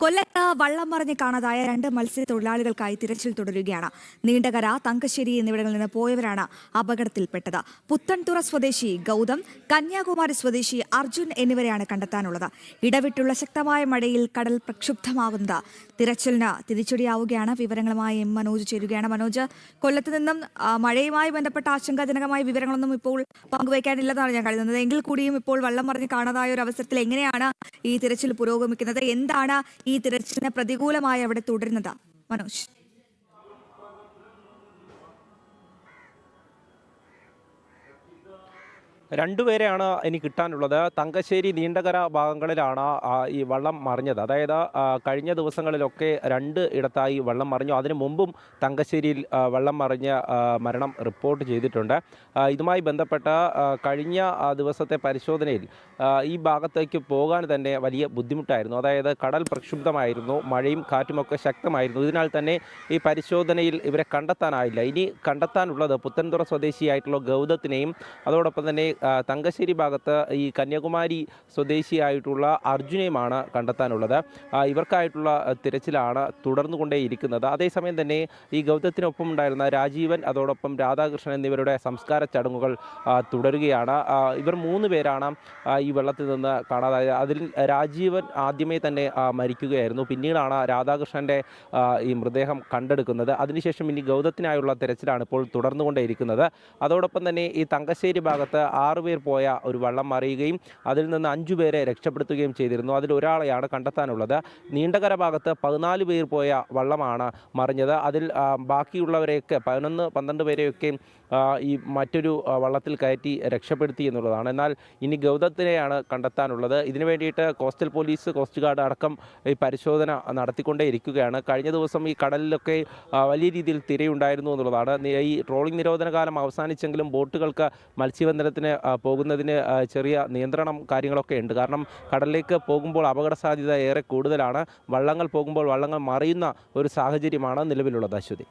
കൊല്ലത്ത് വള്ളം മറിഞ്ഞ് കാണാതായ 2 മത്സ്യത്തൊഴിലാളികൾക്കായി തിരച്ചിൽ തുടരുകയാണ്. നീണ്ടകര, തങ്കശ്ശേരി എന്നിവിടങ്ങളിൽ നിന്ന് പോയവരാണ് അപകടത്തിൽപ്പെട്ടത്. പുത്തൻതുറ സ്വദേശി ഗൗതം, കന്യാകുമാരി സ്വദേശി അർജുൻ എന്നിവരെയാണ് കണ്ടെത്താനുള്ളത്. ഇടവിട്ടുള്ള ശക്തമായ മഴയിൽ കടൽ പ്രക്ഷുബ്ധമാകുന്നത് തിരച്ചിലിന് തിരിച്ചടിയാവുകയാണ്. വിവരങ്ങളുമായി മനോജ് ചേരുകയാണ്. മനോജ്, കൊല്ലത്ത് നിന്നും മഴയുമായി ബന്ധപ്പെട്ട ആശങ്കാജനകമായ വിവരങ്ങളൊന്നും ഇപ്പോൾ പങ്കുവയ്ക്കാനില്ലെന്നാണ് ഞാൻ കരുതുന്നത്. എങ്കിൽ കൂടിയും ഇപ്പോൾ വള്ളം മറിഞ്ഞ് കാണാതായ ഒരു അവസരത്തിൽ എങ്ങനെയാണ് ഈ തിരച്ചിൽ പുരോഗമിക്കുന്നത്? എന്താണ് ഈ തിരച്ചിലിന് പ്രതികൂലമായി അവിടെ തുടരുന്നത്? മനോജ്. രണ്ടുപേരെയാണ് ഇനി കിട്ടാനുള്ളത്. തങ്കശ്ശേരി, നീണ്ടകര ഭാഗങ്ങളിലാണ് ഈ വള്ളം മറിഞ്ഞത്. അതായത് കഴിഞ്ഞ ദിവസങ്ങളിലൊക്കെ 2 ഇടത്തായി വള്ളം മറിഞ്ഞു. അതിനു മുമ്പും തങ്കശ്ശേരിയിൽ വള്ളം മറിഞ്ഞ മരണം റിപ്പോർട്ട് ചെയ്തിട്ടുണ്ട്. ഇതുമായി ബന്ധപ്പെട്ട കഴിഞ്ഞ ദിവസത്തെ പരിശോധനയിൽ ഈ ഭാഗത്തേക്ക് പോകാൻ തന്നെ വലിയ ബുദ്ധിമുട്ടായിരുന്നു. അതായത് കടൽ പ്രക്ഷുബ്ധമായിരുന്നു, മഴയും കാറ്റുമൊക്കെ ശക്തമായിരുന്നു. ഇതിനാൽ തന്നെ ഈ പരിശോധനയിൽ ഇവരെ കണ്ടെത്താനായില്ല. ഇനി കണ്ടെത്താനുള്ളത് പുത്തൻതുറ സ്വദേശിയായിട്ടുള്ള ഗൗതത്തിനെയും അതോടൊപ്പം തന്നെ തങ്കശ്ശേരി ഭാഗത്ത് ഈ കന്യാകുമാരി സ്വദേശിയായിട്ടുള്ള അർജുനെയുമാണ് കണ്ടെത്താനുള്ളത്. ഇവർക്കായിട്ടുള്ള തിരച്ചിലാണ് തുടർന്നുകൊണ്ടേയിരിക്കുന്നത്. അതേസമയം തന്നെ ഈ ഗൗതത്തിനൊപ്പം ഉണ്ടായിരുന്ന രാജീവൻ, അതോടൊപ്പം രാധാകൃഷ്ണൻ എന്നിവരുടെ സംസ്കാര ചടങ്ങുകൾ തുടരുകയാണ്. ഇവർ 3 പേരാണ് ഈ വെള്ളത്തിൽ നിന്ന് കാണാതായത്. അതിൽ രാജീവൻ ആദ്യമേ തന്നെ മരിക്കുകയായിരുന്നു. പിന്നീടാണ് രാധാകൃഷ്ണൻ്റെ ഈ മൃതദേഹം കണ്ടെടുക്കുന്നത്. അതിനുശേഷം ഇനി ഗൗതത്തിനായുള്ള തിരച്ചിലാണ് ഇപ്പോൾ തുടർന്നുകൊണ്ടേയിരിക്കുന്നത്. അതോടൊപ്പം തന്നെ ഈ തങ്കശ്ശേരി ഭാഗത്ത് 6 പേർ പോയ ഒരു വള്ളം മറിയുകയും അതിൽ നിന്ന് 5 പേരെ രക്ഷപ്പെടുത്തുകയും ചെയ്തിരുന്നു. അതിൽ ഒരാളെയാണ് കണ്ടെത്താനുള്ളത്. നീണ്ടകര ഭാഗത്ത് 14 പേർ പോയ വള്ളമാണ് മറിഞ്ഞത്. അതിൽ ബാക്കിയുള്ളവരെയൊക്കെ 11-12 പേരെയൊക്കെ ഈ മറ്റൊരു വള്ളത്തിൽ കയറ്റി രക്ഷപ്പെടുത്തി എന്നുള്ളതാണ്. എന്നാൽ ഇനി ഗൗതത്തിനെയാണ് കണ്ടെത്താനുള്ളത്. ഇതിനു വേണ്ടിയിട്ട് കോസ്റ്റൽ പോലീസ്, കോസ്റ്റ് ഗാർഡ് അടക്കം ഈ പരിശോധന നടത്തിക്കൊണ്ടേ ഇരിക്കുകയാണ്. കഴിഞ്ഞ ദിവസം ഈ കടലിലൊക്കെ വലിയ രീതിയിൽ തിരയുണ്ടായിരുന്നു എന്നുള്ളതാണ്. ഈ ട്രോളിംഗ് നിരോധന കാലം അവസാനിച്ചെങ്കിലും ബോട്ടുകൾക്ക് മത്സ്യബന്ധനത്തിന് പോകുന്നതിന് ചെറിയ നിയന്ത്രണം കാര്യങ്ങളൊക്കെ ഉണ്ട്. കാരണം കടലിലേക്ക് പോകുമ്പോൾ അപകട സാധ്യത ഏറെ കൂടുതലാണ്. വള്ളങ്ങൾ പോകുമ്പോൾ വള്ളങ്ങൾ മറിയുന്ന ഒരു സാഹചര്യമാണ് നിലവിലുള്ളത്. അശ്വതി.